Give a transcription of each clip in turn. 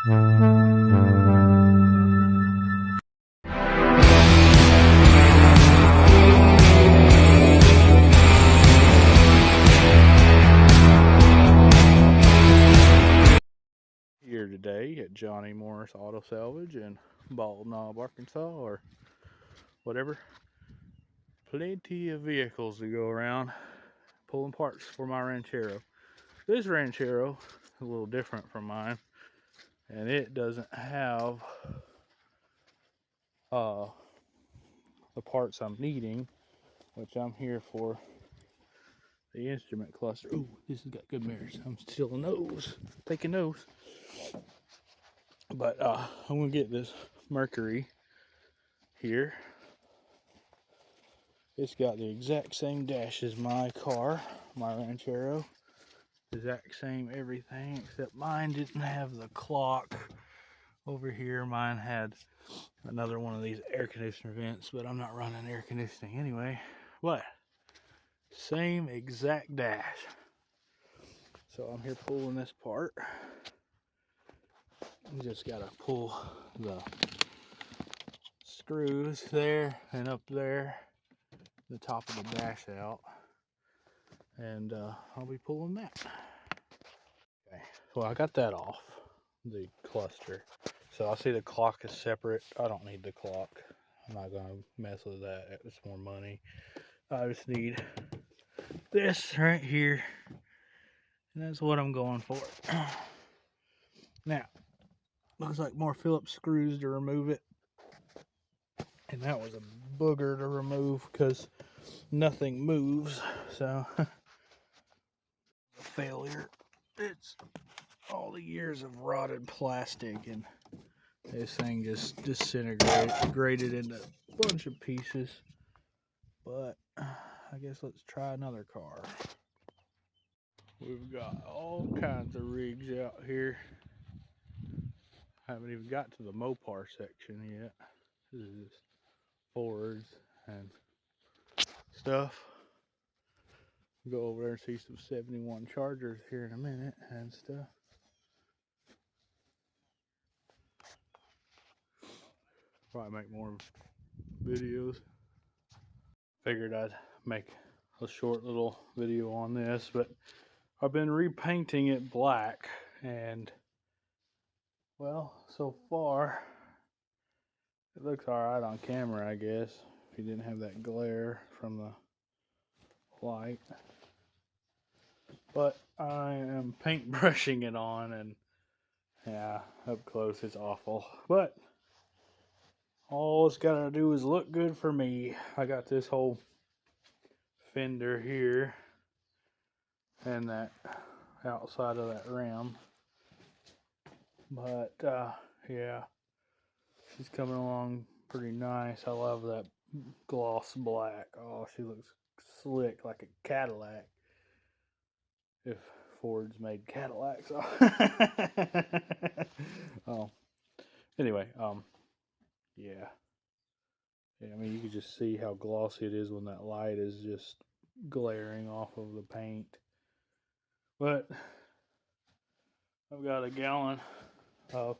Here today at Johnny Morris Auto Salvage in Bald Knob, Arkansas, or whatever. Plenty of vehicles to go around pulling parts for my ranchero. This ranchero is a little different from mine, and it doesn't have uh, the parts I'm needing, which I'm here for. The instrument cluster. Ooh, this has got good mirrors. I'm still taking those. But I'm gonna get this Mercury here. It's got the exact same dash as my car, my Ranchero. Exact same everything, except mine didn't have the clock over here. Mine had another one of these air conditioner vents, but I'm not running air conditioning anyway. But same exact dash. So I'm here pulling this part. You just gotta pull the screws there and up there, the top of the dash out, and I'll be pulling that. Okay, so I got that off the cluster. So I see the clock is separate. I don't need the clock. I'm not gonna mess with that. It's more money. I just need this right here, and that's what I'm going for. Now, looks like more Phillips screws to remove it, and that was a booger to remove because nothing moves. So failure. It's all the years of rotted plastic, and this thing just disintegrated into a bunch of pieces. But I guess let's try another car. We've got all kinds of rigs out here. Haven't even got to the Mopar section yet. This is just Fords and stuff. Go over there and see some 71 Chargers here in a minute and stuff. Probably make more videos. Figured I'd make a short little video on this, but I've been repainting it black, and well, so far it looks alright on camera, I guess, if you didn't have that glare from the light. But I am paintbrushing it on, and yeah, up close it's awful. But all it's gotta do is look good for me. I got this whole fender here and that outside of that rim. But yeah, she's coming along pretty nice. I love that gloss black. Oh, she looks slick like a Cadillac. If Fords made Cadillacs. Oh, anyway, yeah. Yeah, I mean, you can just see how glossy it is when that light is just glaring off of the paint. But I've got a gallon of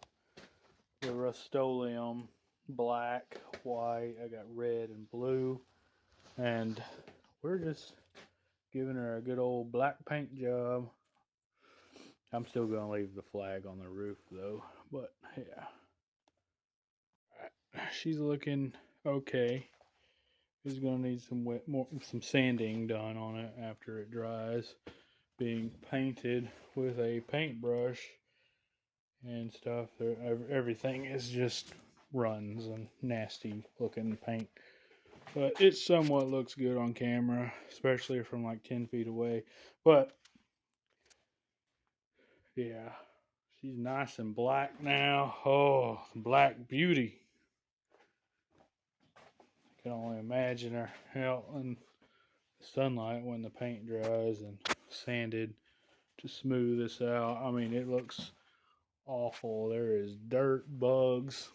the Rust-Oleum black, white. I got red and blue, and we're just giving her a good old black paint job. I'm still gonna leave the flag on the roof though, but yeah, she's looking okay. She's gonna need some sanding done on it after it dries, being painted with a paintbrush and stuff. Everything is just runs and nasty looking paint, but it somewhat looks good on camera, especially from like 10 feet away. But yeah, she's nice and black now. Oh, black beauty. I can only imagine her out in the sunlight when the paint dries and sanded to smooth this out. I mean, it looks awful. There is dirt, bugs,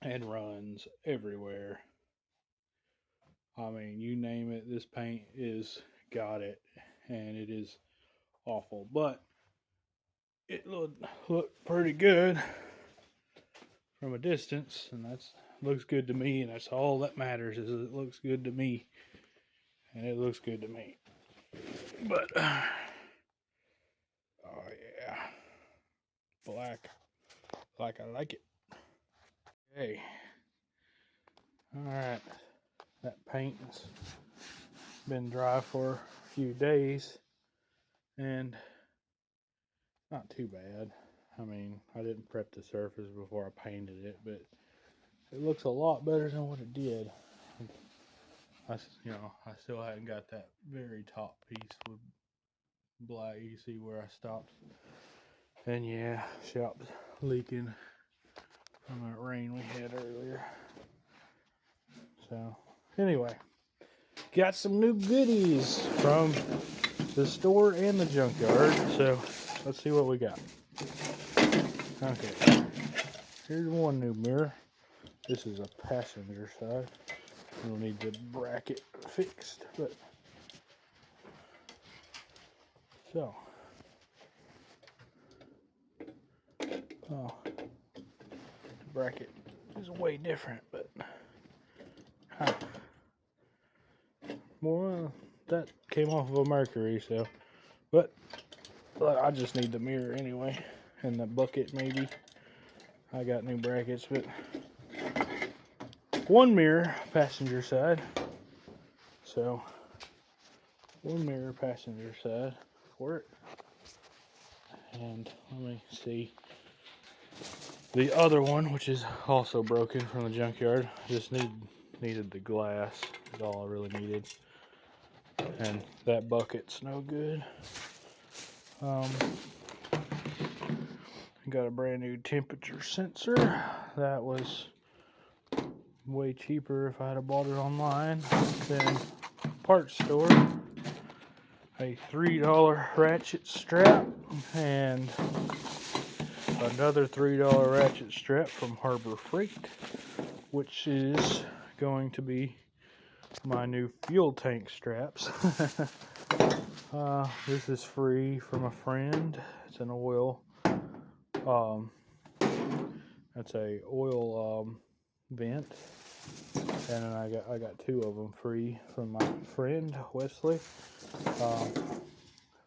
and runs everywhere. I mean, you name it, this paint is got it, and it is awful. But it looked pretty good from a distance, and that's looks good to me, and that's all that matters is it looks good to me, and it looks good to me. But oh yeah, black, like I like it. Okay, all right, that paint's been dry for a few days, and not too bad. I mean, I didn't prep the surface before I painted it, but it looks a lot better than what it did. I still hadn't got that very top piece with black. You see where I stopped. And yeah, shop's leaking from that rain we had earlier. So, anyway, got some new goodies from the store and the junkyard. So, let's see what we got. Okay, here's one new mirror. This is a passenger side. We'll need the bracket fixed, but so the bracket is way different, but well, that came off of a Mercury, so but I just need the mirror anyway, and the bucket maybe. I got new brackets, but one mirror passenger side. So one mirror passenger side for it. And let me see. The other one, which is also broken from the junkyard, just needed the glass. Is all I really needed. And that bucket's no good. Got a brand new temperature sensor. That was way cheaper if I had bought it online than parts store. A $3 ratchet strap and another $3 ratchet strap from Harbor Freight, which is going to be my new fuel tank straps. This is free from a friend. It's an oil. That's a oil vent, and then I got two of them free from my friend Wesley.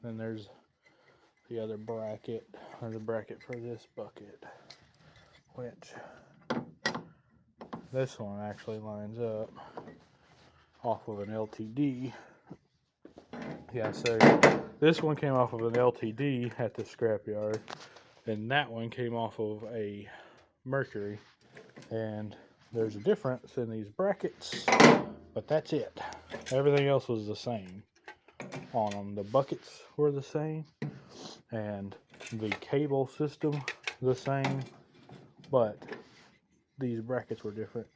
Then there's the other bracket, or the bracket for this bucket, which this one actually lines up off of an LTD. Yeah, so this one came off of an LTD at the scrapyard, and that one came off of a Mercury. And there's a difference in these brackets, but that's it. Everything else was the same on them. The buckets were the same, and the cable system the same, but these brackets were different.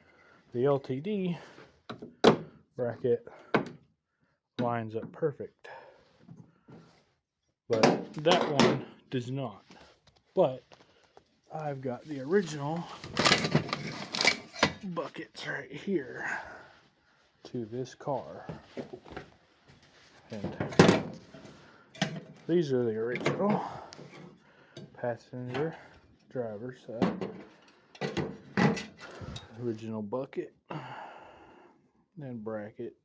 The LTD bracket lines up perfect, but that one does not. But I've got the original buckets right here to this car, and these are the original passenger driver's side, original bucket and bracket.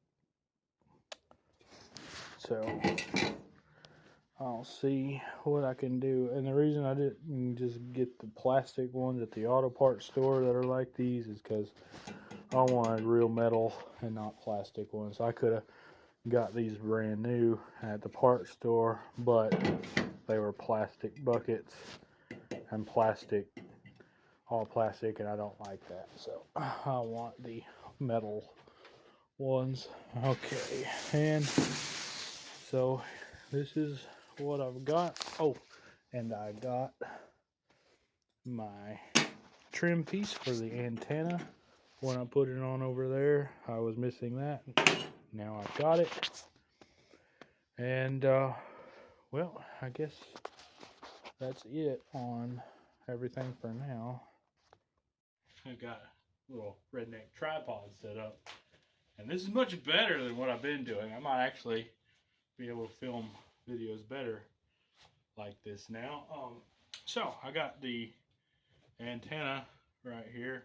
So I'll see what I can do. And the reason I didn't just get the plastic ones at the auto parts store that are like these is because I wanted real metal and not plastic ones. I could have got these brand new at the parts store, but they were plastic buckets and all plastic, and I don't like that. So I want the metal ones. Okay, and so this is what I've got. Oh, and I got my trim piece for the antenna. When I put it on over there, I was missing that. Now I've got it. And well, I guess that's it on everything for now. I've got a little redneck tripod set up, and this is much better than what I've been doing. I might actually be able to film videos better like this now. So I got the antenna right here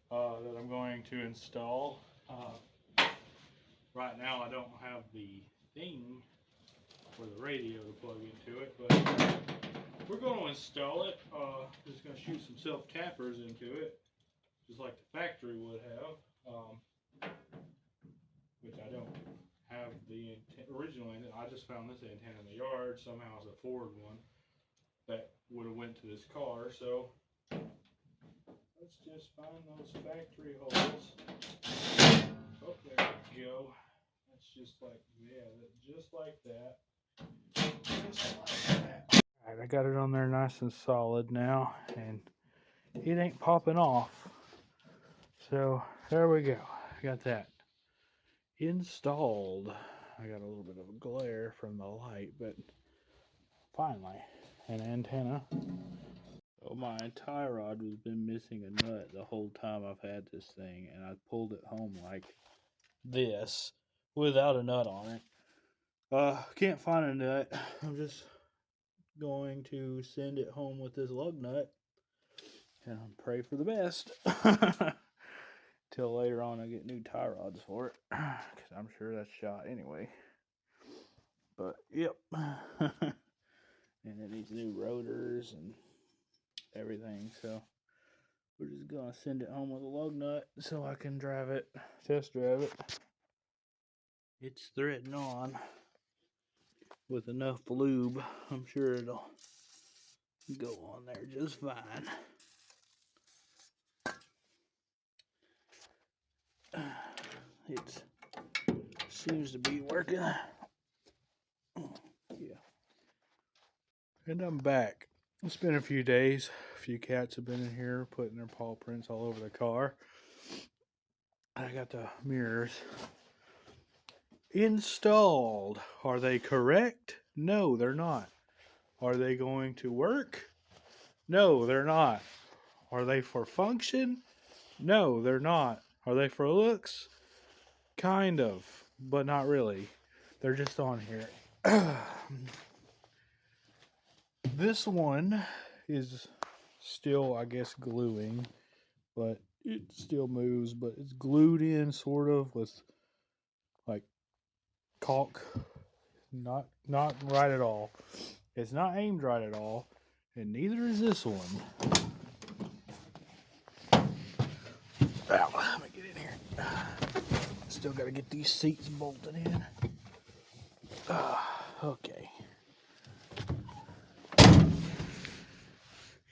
that I'm going to install. Right now I don't have the thing for the radio to plug into it, but we're going to install it. Just going to shoot some self-tappers into it, just like the factory would have, which I don't have the original antenna. I just found this antenna in the yard. Somehow it's a Ford one that would have went to this car. So let's just find those factory holes. Oh, there we go. That's just like, yeah, just like that. Just like that. Alright, I got it on there nice and solid now, and it ain't popping off. So there we go. Got that installed. I got a little bit of a glare from the light, but finally, an antenna. Oh, my tie rod has been missing a nut the whole time I've had this thing, and I pulled it home like this without a nut on it. Can't find a nut. I'm just going to send it home with this lug nut and pray for the best. Till later on I get new tie rods for it, because I'm sure that's shot anyway. But yep. And it needs new rotors and everything, so we're just gonna send it home with a lug nut so I can drive it, test drive it. It's threading on with enough lube. I'm sure it'll go on there just fine. It seems to be working. Yeah. And I'm back. It's been a few days. A few cats have been in here putting their paw prints all over the car. I got the mirrors installed. Are they correct? No, they're not. Are they going to work? No, they're not. Are they for function? No, they're not. Are they for looks? Kind of, but not really. They're just on here. This one is still, I guess, gluing, but it still moves, but it's glued in sort of with like caulk. Not right at all. It's not aimed right at all, and neither is this one. Ow, let me get in here. Still got to get these seats bolted in. Okay.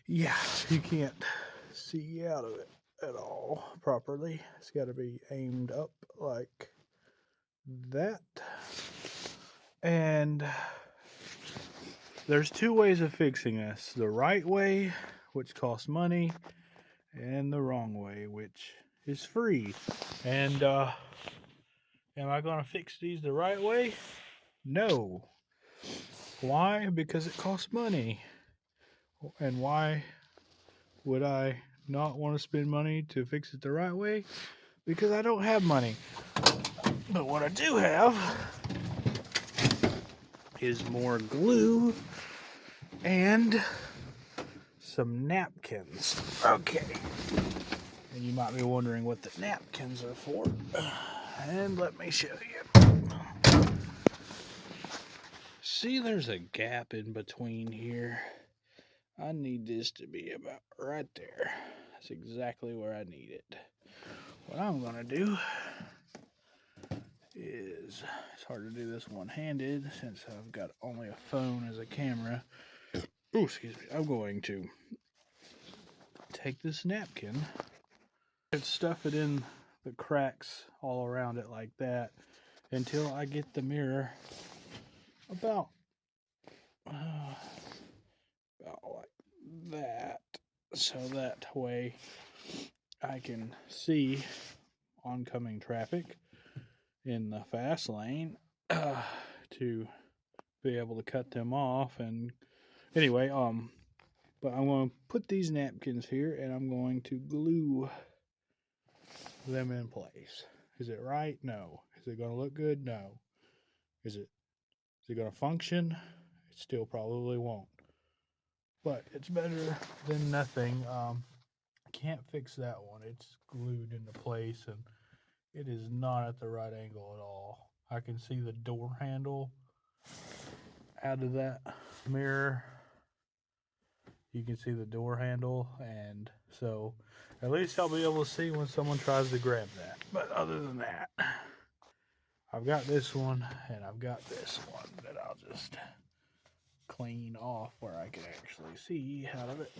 Yeah, you can't see out of it at all properly. It's got to be aimed up like that. And there's two ways of fixing this. The right way, which costs money, and the wrong way, which is free. And am I going to fix these the right way? No. Why? Because it costs money. And why would I not want to spend money to fix it the right way? Because I don't have money. But what I do have is more glue and some napkins. Okay. And you might be wondering what the napkins are for. And let me show you. See, there's a gap in between here. I need this to be about right there. That's exactly where I need it. What I'm going to do is, it's hard to do this one-handed since I've got only a phone as a camera. Oh, excuse me. I'm going to take this napkin and stuff it in the cracks all around it like that until I get the mirror about like that, so that way I can see oncoming traffic in the fast lane to be able to cut them off. And anyway, but I'm going to put these napkins here and I'm going to glue them in place. Is it right? No. Is it going to look good? No. Is it going to function? It still probably won't. but it's better than nothing. Can't fix that one. It's glued into place and it is not at the right angle at all. I can see the door handle out of that mirror. You can see the door handle, and so at least I'll be able to see when someone tries to grab that. But other than that, I've got this one and I've got this one that I'll just clean off where I can actually see out of it.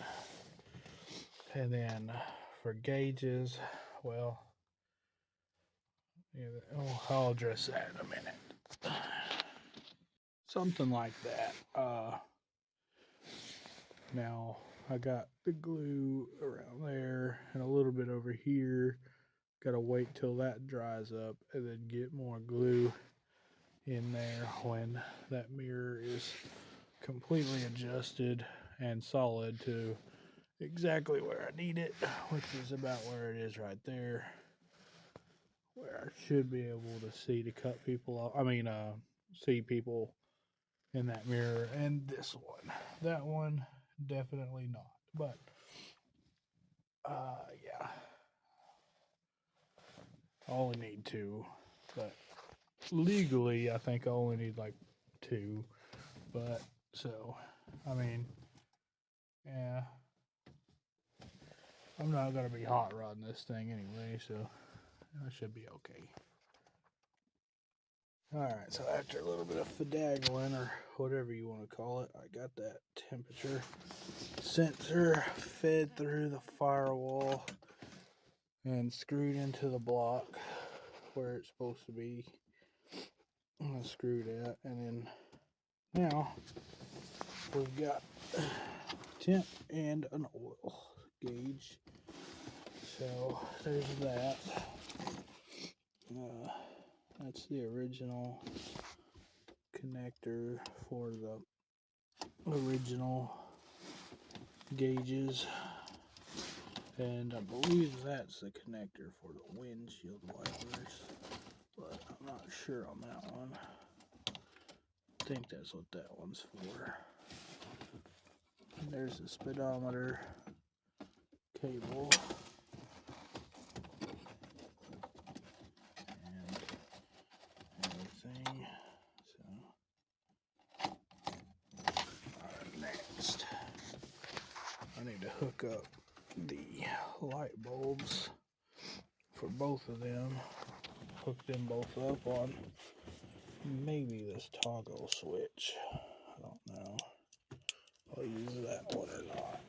And then for gauges, well, yeah, I'll address that in a minute. Something like that. Now I got the glue around there and a little bit over here. Gotta wait till that dries up and then get more glue in there when that mirror is completely adjusted and solid to exactly where I need it, which is about where it is right there, where I should be able to see to cut people off. See people in that mirror. And this one, that one, definitely not. But yeah, I only need two, but legally I think I only need like two. But so, I mean, yeah, I'm not gonna be hot rodding this thing anyway, so I should be okay. Alright, so after a little bit of finagling, or whatever you want to call it, I got that temperature sensor fed through the firewall and screwed into the block where it's supposed to be. I'm gonna screw that, and then now we've got temp and an oil gauge. So there's that. That's the original connector for the original gauges, and I believe that's the connector for the windshield wipers, but I'm not sure on that one. I think that's what that one's for. And there's the speedometer cable. And everything. So, alright, next, I need to hook up the light bulbs for both of them. Hook them both up on maybe this toggle switch. I don't know if I'll use that one or not.